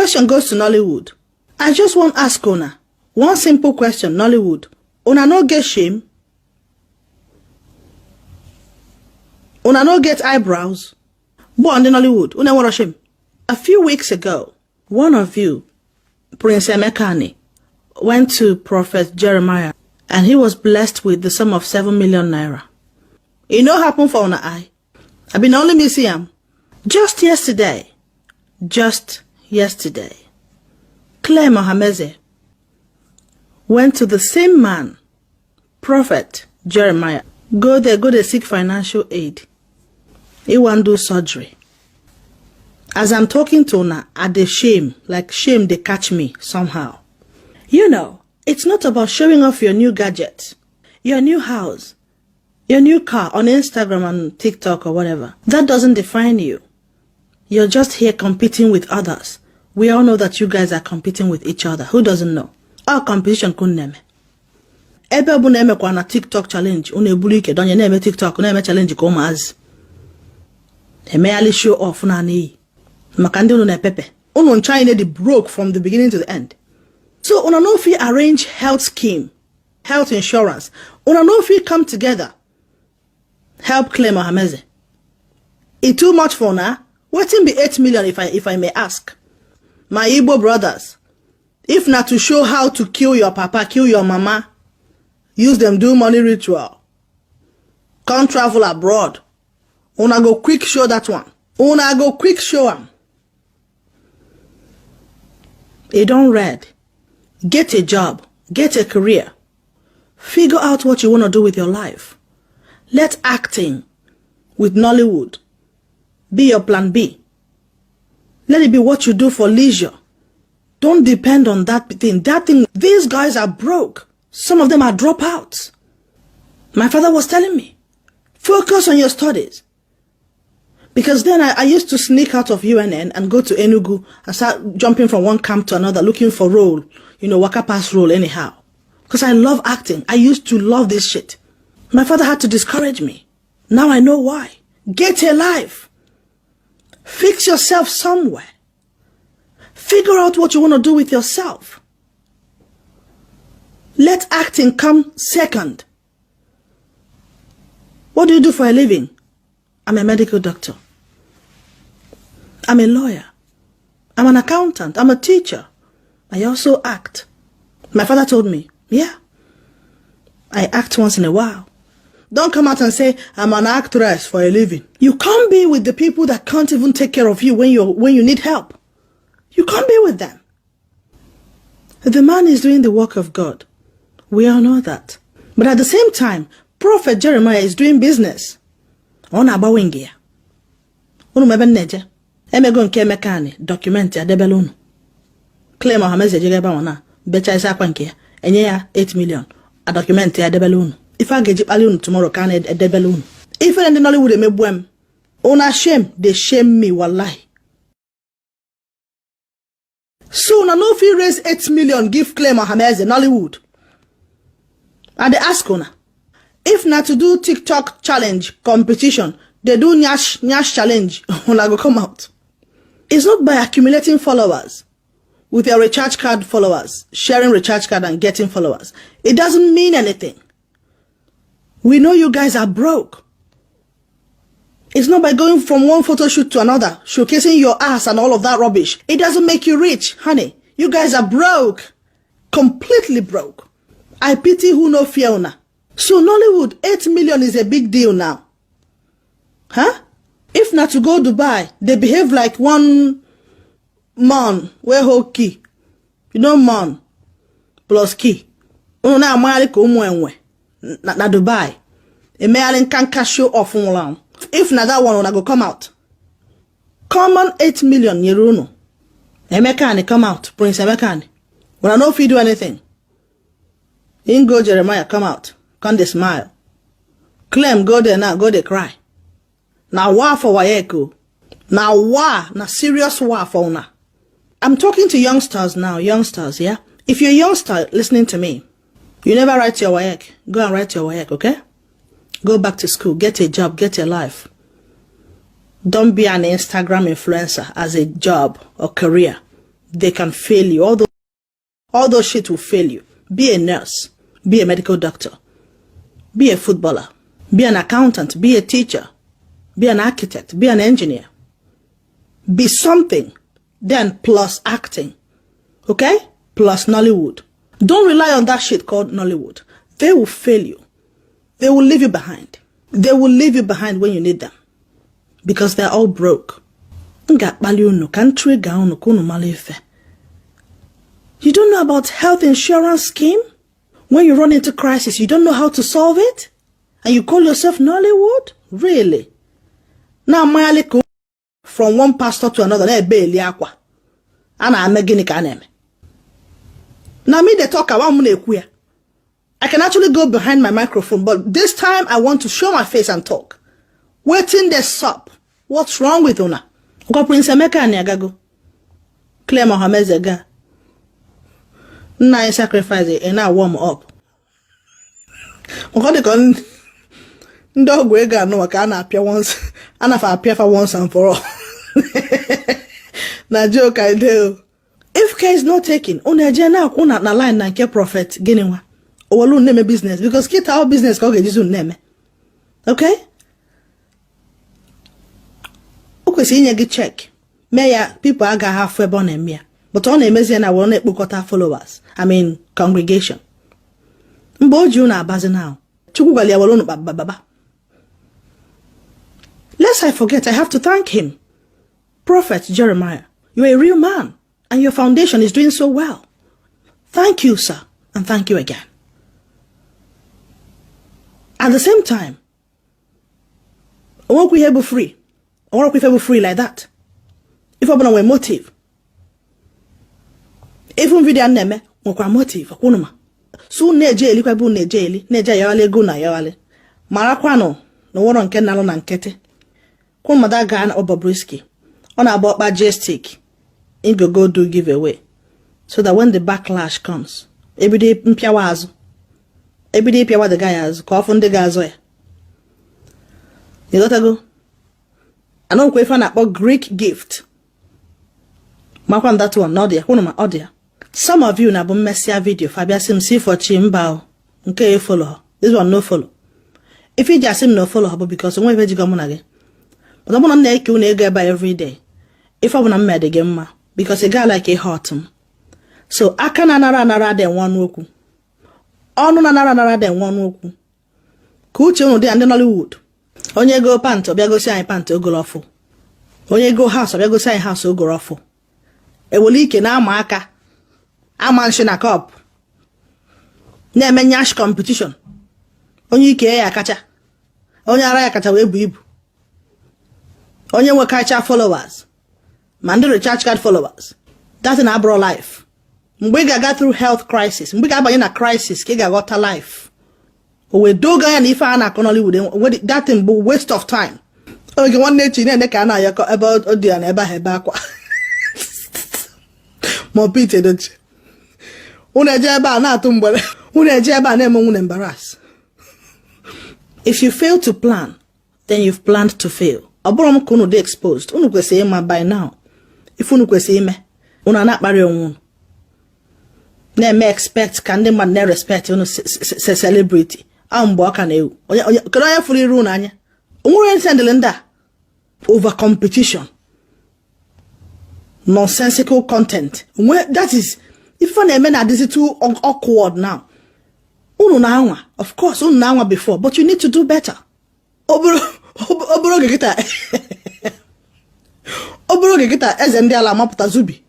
question goes to Nollywood. I just want to ask Una one simple question, Nollywood. Una no get shame? Una no get eyebrows? But on the Nollywood, una want shame? A few weeks ago, one of you, Prince Emekani, went to Prophet Jeremiah and he was blessed with the sum of 7 million naira. It no happen for Una eye. I been only missing him. Just yesterday, Claire Mohameze went to the same man, Prophet Jeremiah. Go there seek financial aid. He want do surgery. As I'm talking to Una, at the shame, like shame they catch me somehow. You know, it's not about showing off your new gadget, your new house, your new car on Instagram and TikTok or whatever. That doesn't define you. You're just here competing with others. We all know that you guys are competing with each other. Who doesn't know? Our competition couldn't. Ebe bu na kwa na TikTok challenge, une ebulu ike donye na TikTok na challenge ko maaz. Eme show off na ni. Makande unu na pepe. Unu China the broke from the beginning to the end. So una no fit arrange health scheme, health insurance. Una no fit come together. Help Claire Mohameze. It too much for now. Waiting be 8 million if I may ask. My Igbo brothers, if not to show how to kill your papa, kill your mama, use them do money ritual. Can't travel abroad. Una go quick show that one. Una go quick show am. It don't read. Get a job. Get a career. Figure out what you want to do with your life. Let acting with Nollywood be your plan B. Let it be what you do for leisure. Don't depend on that thing. These guys are broke. Some of them are dropouts. My father was telling me, focus on your studies. Because then I used to sneak out of UNN and go to Ewoooooo and start jumping from one camp to another, looking for role, waka pass role anyhow. Because I love acting. I used to love this shit. My father had to discourage me. Now I know why. Get a life. Fix yourself somewhere. Figure out what you want to do with yourself. Let acting come second. What do you do for a living? I'm a medical doctor. I'm a lawyer. I'm an accountant. I'm a teacher. I also act. My father told me, yeah, I act once in a while. Don't come out and say, I'm an actress for a living. You can't be with the people that can't even take care of you when you need help. You can't be with them. The man is doing the work of God. We all know that. But at the same time, Prophet Jeremiah is doing business. On abawingia. Unu mebe neje. Emego nke mekani document ya debelunu. Claire Mohameze jigeba wana. Becha isa kwa nke ya. Enye ya 8 million. A document ya debelunu. If I get you tomorrow, can I debelunu? If I don't Nollywood me buem. Una shame, they shame me wallahi. So na no fee raise 8 million give Claire Mohameze Nollywood. And they ask Una. If not to do TikTok challenge competition, they do nyash challenge, Una go come out. It's not by accumulating followers with your recharge card followers, sharing recharge card and getting followers. It doesn't mean anything. We know you guys are broke. It's not by going from one photo shoot to another, showcasing your ass and all of that rubbish. It doesn't make you rich, honey. You guys are broke. Completely broke. I pity who no fear Una. So Nollywood, 8 million is a big deal now. Huh? If not to go Dubai, they behave like one man, where hold key. You know man, plus key. Una mali ko umwenwe. Na Dubai. A mailing can show off on. If not that one, go come out. Common 8 million yeruno. Emekani come out. Prince Emekani. When I know if you do anything. In go Jeremiah come out. Come they smile. Claim go there now, go they cry. Now war for Wayeko. Now war, na serious war for Una. I'm talking to youngsters now, youngsters, yeah? If you're a youngster listening to me, you never write your WAEC. Go and write your WAEC, okay? Go back to school, get a job, get a life. Don't be an Instagram influencer as a job or career. they can fail you. All those shit will fail you. Be a nurse. Be a medical doctor. Be a footballer. Be an accountant. Be a teacher. Be an architect. Be an engineer. Be something. Then plus acting. Okay? Plus Nollywood. Don't rely on that shit called Nollywood. They will fail you. They will leave you behind. They will leave you behind when you need them. Because they're all broke. You don't know about health insurance scheme? When you run into crisis, you don't know how to solve it? And you call yourself Nollywood? Really? Now, from one pastor to another, now me they talk about money. I can actually go behind my microphone, but this time I want to show my face and talk. Waiting this up. What's wrong with Una? Go Prince Emeka and Yagago. Claire Mohammed Zega. Now sacrifice it and now warm up. Dog wega no can appear once and if I appear for once and for all. Na joke I do. If care is not taken, on a na line and care prophet genewa. Or will name a business because get our business go get name. Okay? Okay, see you check. Meya people aga halfway born and me. But on a measure I will not book followers. I mean congregation. Mboju na bazi now. Chukubali awalonu baba. Lest I forget, I have to thank him. Prophet Jeremiah, you're a real man, and your foundation is doing so well. Thank you, sir, and thank you again. At the same time, I want we have free. I want we have free like that. If I'm on a motive, even video name, on motive, akunuma. So nejeli kwa bu nejeli, neja yawale go na yawale. Marakwano, no one on kenalo na nkete. Kun madaga na Obabriski. On about majestic. In go do giveaway. So that when the backlash comes, every day mpiawazo. Every day piawa the guys, call on the guys. You gotta go. I don't quite find about Greek gift. Makwan that one, not there. Who my audio. Some of you na bon messia video. Fabia sim see for chimbao. Okay, you follow her. This one no follow. If you just no follow her because one way you come on again. But I'm gonna make you nigga by every day. If I wanna mad again ma. Because a guy like a hot him. So I can another than one woku. Oh no another than one woku. Kuchi no de and Nollywood. Onye go pant or go say pant or go lawful. Onye go house or go say house or go lawful. E will leak in our marker. I mansion a cup. Name nyash competition. Onye ke ya kacha. Onye ara ya kacha we bu. Onye we kacha followers. Mando recharge card followers. That's an abroad life. Mbiga got through health crisis. Mbiga ba in a crisis. Kiga got a life. We do guy and if I na Nollywood that thing waste of time. Okay, one day chine ne kana ya about odi and eba heba kwa. Mo pite don't. Unajeba na tumbole. Unajeba na mo embarrass. If you fail to plan, then you've planned to fail. Aborom kono de exposed. Unu kwese ma by now. If unu kwese me, una na kpare onwu. Na me expect can the man na respect unu celebrity. Ambo aka na ewu. Onye kedo ya fully rule anya. Onwere sendele nda. Over competition. Nonsensical content. That is if one men are this too awkward now. Unu na anwa. Of course, unu na anwa before, but you need to do better. Oboro gekita. Oboro gekita eze ndi ala maputa zubi.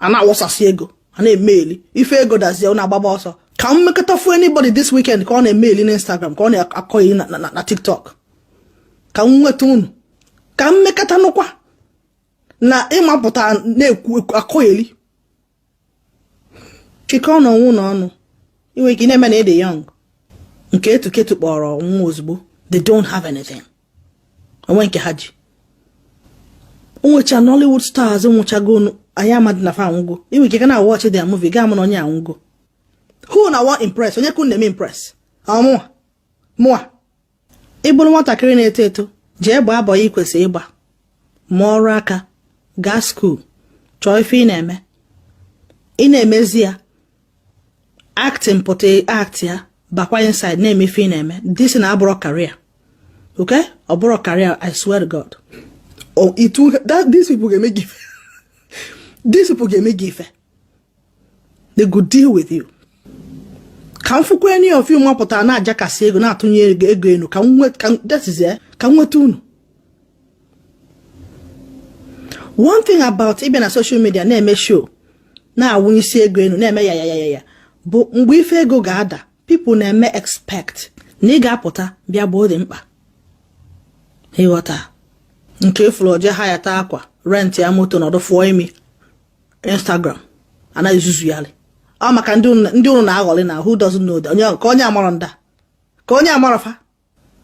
Ana wosasi ego. Ana email. Ife ego dazi una baba oso. Can make it for anybody this weekend ka on email in Instagram, ka on akoyi na TikTok. Ka nwetu unu. Ka mmekata nokwa. Na ịmapụta na-ekwu akoyeli. Chika no unu onu. Iwe ki na-eme na ede young. Nke etu kpọrọ nwa ozugbo. They don't have anything. Onwenke haji. Unwecha Nollywood stars unwecha go ayamad na fa nwugo. Iwe ki kana watch their movie ga mo onye anwugo. Who na want impress? Onye kun na impress. Amwa. Mwa. Ibulu nwatakịrị na-eto eto. Jee gba boy ikwesi ịgba. Mọrụ aka. Gas school. Chọọ ife ị na-eme. ina emezia acting pote act ya bakwa inside na emefe ina eme this na abro career. Okay? Abro career, I swear to God. Oh, it will that these people can make give. These people can make give. They could deal with you. Can for any of you more put na jaka sego na tunye ego no can that is there can we tune. One thing about even a social media na make sure now when you see ego no na me ya but mgbe ife ego ga-ada people na me expect na ga apụta bịa bo dị mkpa ịghọta nke floje haya ta akwa rent ya moto na ọdụ imi Instagram ana izuzu yali ọ maka ndị unu na-aghọlị na who doesn't know that onye amara nda ka onye amara fa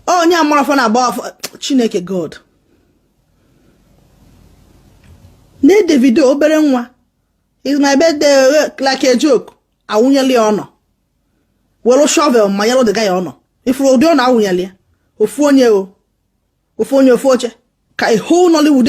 onye amara fa na agba Chineke God ne Davido obere nwa is my birthday like a joke awunyeli ono welo shovel ma yelo de guy ono if odi ono awunyeli ofu onye oche ka a whole Nollywood